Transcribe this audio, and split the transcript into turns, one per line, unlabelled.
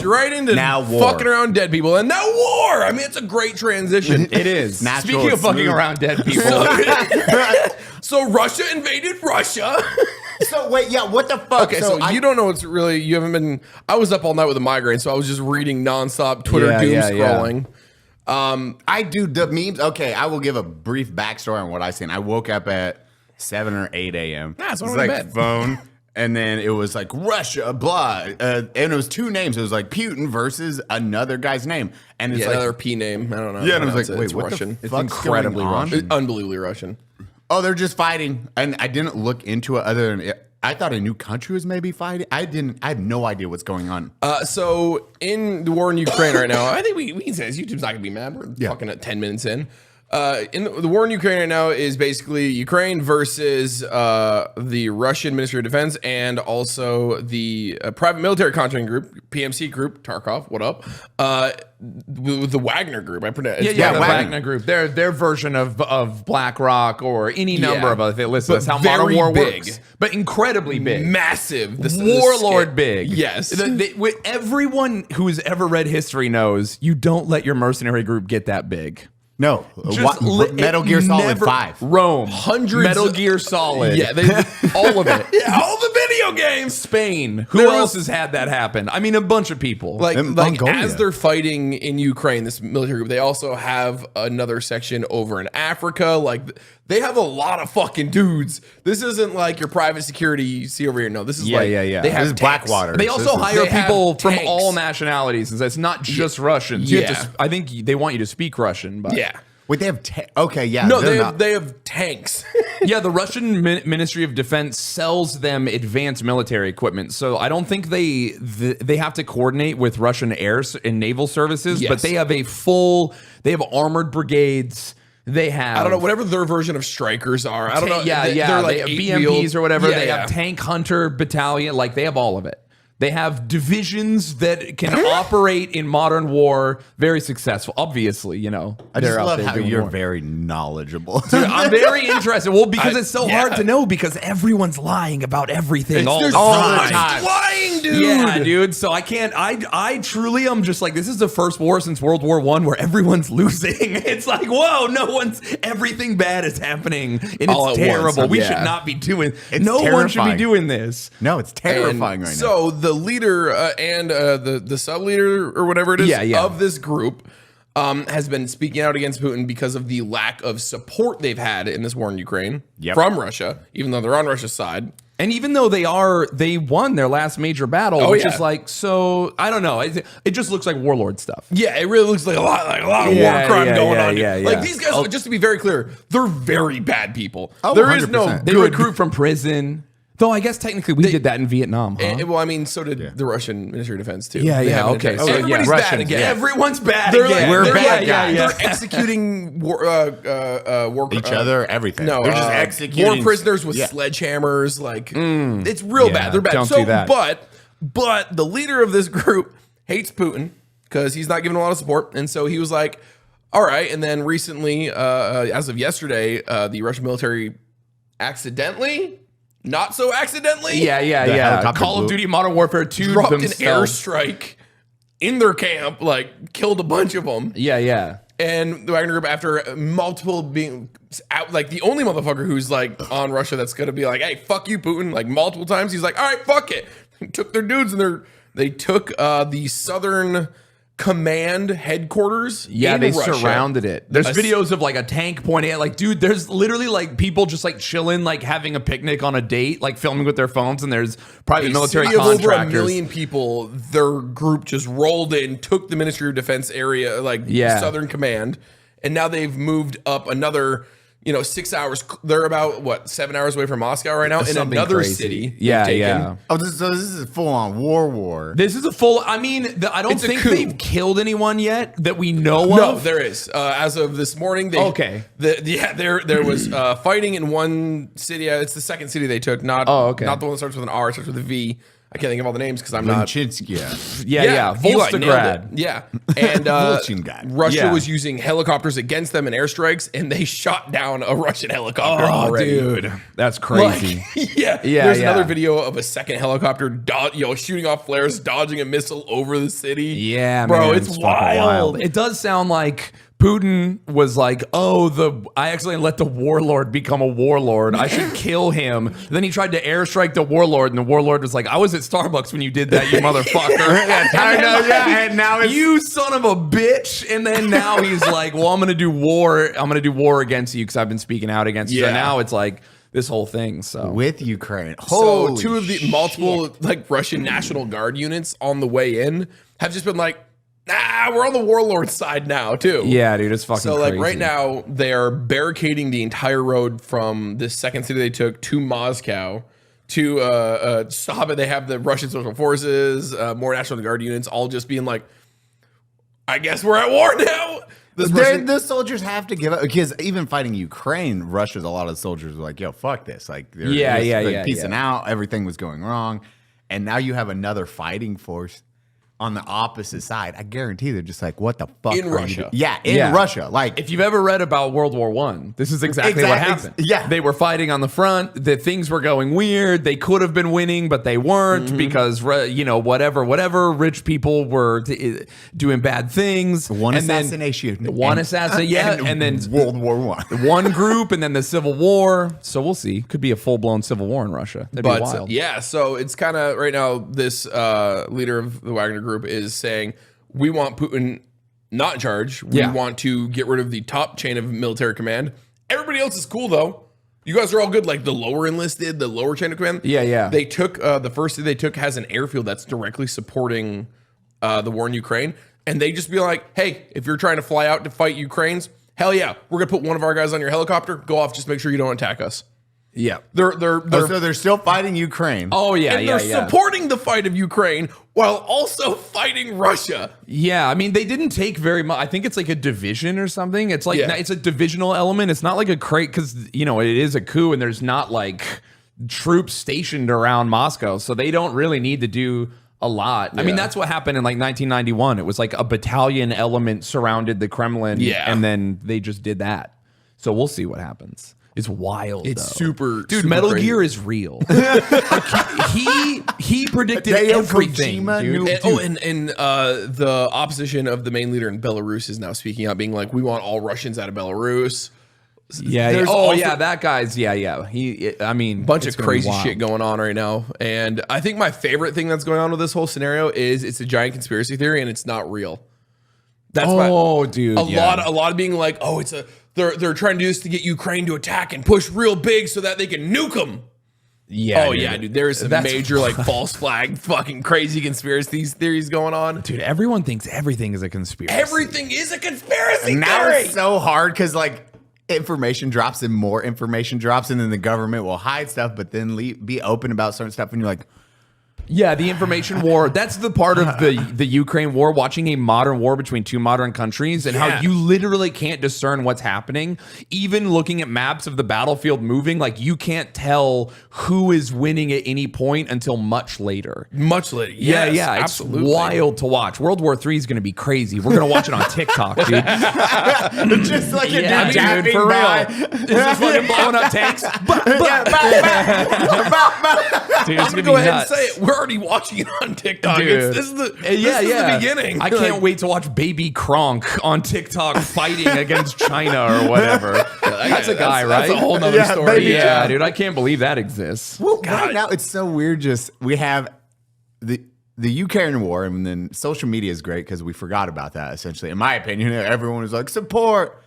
right into
now
fucking around dead people, and now war. I mean, it's a great transition.
It is.
Natural,
Speaking of fucking
smooth.
around dead people.
So Russia invaded Russia.
So wait, yeah, what the fuck?
Okay, so you don't know what's really, you haven't been, I was up all night with a migraine, so I was just reading nonstop Twitter doom scrolling.
I do the memes. Okay, I will give a brief backstory on what I seen. I woke up at 7 or 8 a.m.
That's
It was
when I
like
went to bed.
phone, and then it was like Russia, blah, and it was two names. It was like Putin versus another guy's name, and it's
Yeah,
like
another P name. I don't know.
yeah, and I was
Pronounce
like,
it.
wait,
It's
what
Russian.
the fuck's
incredibly
going on?
Russian.
It's unbelievably Russian.
Oh, they're just fighting, and I didn't look into it other than I thought a new country was maybe fighting. I have no idea what's going on.
So in the war in Ukraine right now, I think we can say this. YouTube's not gonna be mad. We're fucking at 10 minutes in. In the war in Ukraine right now is basically Ukraine versus the Russian Ministry of Defense and also the private military contracting group, PMC group, Tarkov, what up? With the Wagner group. I pronounce
the Wagner Group. Their version of BlackRock or any number of other. Listen, that's how modern war works. But incredibly big.
Massive.
Warlord big.
Yes.
Everyone who's ever read history knows you don't let your mercenary group get that big.
No,
Just
Metal Gear Solid 5.
Rome.
Hundreds
Metal
of-
Gear Solid.
Yeah,
all of it.
yeah, all the video games.
Spain. Who
There
else
was-
has had that happen? I mean, a bunch of people.
Like
Mongolia.
as they're fighting in Ukraine, this military group, they also have another section over in Africa. Like they have a lot of fucking dudes. This isn't like your private security you see over here. No, this is
Yeah,
like
yeah, yeah.
They have
This is
tanks.
Blackwater.
They also hire
They have
people from
tanks.
all nationalities. And it's not just Russians. You have to, I think they want you to speak Russian. But
Yeah.
Wait, they have okay, yeah.
No,
they're
they have tanks.
yeah, the Russian Ministry of Defense sells them advanced military equipment. So I don't think they have to coordinate with Russian air and naval services,
Yes.
but they have they have armored brigades. They have
I don't know, whatever their version of strikers are. I don't know.
Yeah,
They're like
they have BMPs or whatever.
Yeah,
they
yeah.
have tank hunter battalion. Like they have all of it. They have divisions that can operate in modern war. Very successful, obviously. You know,
I just
they're out
love
there
how
doing
you're
war.
very knowledgeable.
Dude, I'm very interested. Well, because it's so
yeah.
hard to know because everyone's lying about everything all
There's
the
so
time.
much lying, dude.
Yeah, dude. So I can't. I truly am just like this is the first war since World War I where everyone's losing. It's like whoa, everything bad is happening and
All
it's
at
terrible.
once,
We
yeah.
should not be doing.
It's
No one should be
terrifying.
doing this.
No, it's terrifying
And
right now.
so the leader and the sub leader or whatever it is of this group has been speaking out against Putin because of the lack of support they've had in this war in Ukraine from Russia, even though they're on Russia's side.
And even though they won their last major battle, which
yeah.
is like so. I don't know. It just looks like warlord stuff.
Yeah, it really looks like a lot of
Yeah,
war crime
yeah,
going
yeah,
on.
yeah,
Like
yeah.
these guys, just to be very clear, they're very bad people.
Oh,
There is no
100%.
They
good
recruit from prison. Though I guess technically we did that in Vietnam. Huh?
Well, I mean, so did the Russian Ministry of Defense too.
Yeah,
They
yeah,
have an
okay.
attack.
So, yeah,
Everybody's
Russians,
bad again.
yeah. Everyone's bad
They're
again.
like,
We're
they're
bad
like-
guys.
They're executing war,
Each other, everything.
No,
they're just executing
war prisoners with
Yeah.
sledgehammers. Like it's real
Yeah,
bad. They're bad.
don't
So,
do that.
but the leader of this group hates Putin because he's not giving a lot of support, and so he was like, "All right." And then recently, as of yesterday, the Russian military accidentally. Not so accidentally.
Yeah.
helicopter
Call of
blew.
Duty Modern Warfare 2
dropped
themselves.
an airstrike in their camp, like killed a bunch of them.
Yeah.
And the Wagner Group, after multiple being out, like the only motherfucker who's like on Russia that's gonna be like, "Hey, fuck you, Putin!" Like multiple times, he's like, "All right, fuck it." He took their dudes and they took the Southern Command headquarters.
Yeah,
in
they
Russia.
surrounded it. There's
A-
videos of like a tank pointing at like, dude, there's literally like people just like chilling, like having a picnic on a date, like filming with their phones, and there's private
A
military
city of over a
contractors.
million people. Their group just rolled in, took the Ministry of Defense area, like Southern Command, and now they've moved up another, 6 hours. They're about 7 hours away from Moscow right now in
Something
another
crazy.
city. they've
Yeah,
taken.
yeah.
Oh, this is full on war.
This is a full. I mean, I don't
It's a
think
coup.
they've killed anyone yet that we know
No,
of.
there is. As of this morning,
Okay.
There was fighting in one city. It's the second city they took. Not
Oh, okay.
Not the one that starts with an R. It starts with a V. I can't think of all the names because I'm not.
Chinskia.
Yeah.
Eli nailed
Volgograd.
it. Yeah. And
Volgograd.
Russia
Yeah.
was using helicopters against them in airstrikes, and they shot down a Russian helicopter already.
Dude, that's crazy.
Yeah. There's another video of a second helicopter shooting off flares, dodging a missile over the city.
Yeah,
bro,
man,
it's
fucking
wild.
It does sound like Putin was like, oh, I accidentally let the warlord become a warlord. I should kill him. Then he tried to airstrike the warlord, and the warlord was like, I was at Starbucks when you did that, you motherfucker.
I know, yeah, and now it's...
You son of a bitch. And then now he's like, well, I'm going to do war. I'm going to do war against you because I've been speaking out against you. So now it's like this whole thing. So
with Ukraine.
So
Holy
two of the multiple like Russian National Guard units on the way in have just been like, nah, we're on the warlord side now too.
yeah, dude, it's fucking
So like
crazy.
right now they are barricading the entire road from this second city they took to Moscow to stop it. They have the Russian Special Forces, more National Guard units, all just being like, I guess we're at war now.
The soldiers have to give up because even fighting Ukraine, Russia's a lot of soldiers were like, "Yo, fuck this!" Like, they're just, piecing out. Everything was going wrong, and now you have another fighting force on the opposite side. I guarantee they're just like, "What the fuck?"
In
are
Russia.
you doing? Yeah, in Russia. Like,
if you've ever read about World War I, this is exactly what happened.
Yeah.
They were fighting on the front. The things were going weird. They could have been winning, but they weren't because, whatever. Rich people were doing bad things.
One
and
assassination.
And then
World War One.
one group, and then the Civil War. So we'll see. Could be a full-blown civil war in Russia. That'd be wild.
So it's kind of right now this leader of the Wagner group is saying, we want Putin not in charge. We want to get rid of the top chain of military command. Everybody else is cool though. You guys are all good. Like the lower enlisted, the lower chain of command.
Yeah.
They took the first thing they took has an airfield that's directly supporting the war in Ukraine. And they just be like, hey, if you're trying to fly out to fight Ukraine's, hell yeah, we're gonna put one of our guys on your helicopter. Go off, just make sure you don't attack us.
Yeah.
So they're still fighting Ukraine.
Oh, yeah,
and they're supporting the fight of Ukraine while also fighting Russia.
Yeah, I mean, they didn't take very much. I think it's like a division or something. It's like it's a divisional element. It's not like a crate because, it is a coup and there's not like troops stationed around Moscow. So they don't really need to do a lot. I mean, that's what happened in like 1991. It was like a battalion element surrounded the Kremlin. Yeah. And then they just did that. So we'll see what happens. It's wild.
It's
though.
dude.
Super Metal
crazy.
Gear is real. he predicted everything. Dude.
And the opposition of the main leader in Belarus is now speaking out, being like, "We want all Russians out of Belarus."
That guy's
Bunch of crazy shit going on right now. And I think my favorite thing that's going on with this whole scenario is it's a giant conspiracy theory and it's not real. That's
dude.
A lot of being like, oh, they're trying to do this to get Ukraine to attack and push real big so that they can nuke them.
Yeah.
Dude. There is some major like false flag fucking crazy conspiracy theories going on.
Dude, everyone thinks everything is a conspiracy.
Everything is a conspiracy
now
theory.
It's so hard because like information drops and more information drops, and then the government will hide stuff, but then be open about certain stuff, and you're like,
yeah, the information war. That's the part of the Ukraine war, watching a modern war between two modern countries and how you literally can't discern what's happening. Even looking at maps of the battlefield moving, like you can't tell who is winning at any point until much later.
Much later. Yes,
yeah.
Absolutely.
It's wild to watch. World War III is going to be crazy. We're going to watch it on TikTok, dude.
just like a
dude, for real. Is this fucking blowing up tanks? Dude,
I'm going to go ahead and say it. We're already watching it on TikTok.
Dude.
This is the beginning.
I can't wait to watch Baby Kronk on TikTok fighting against China or whatever. That's a guy, right?
That's a whole nother story.
Yeah, dude, I can't believe that exists.
Well, right now it's so weird. Just we have the Ukraine war, and then social media is great because we forgot about that. Essentially, in my opinion, everyone was like support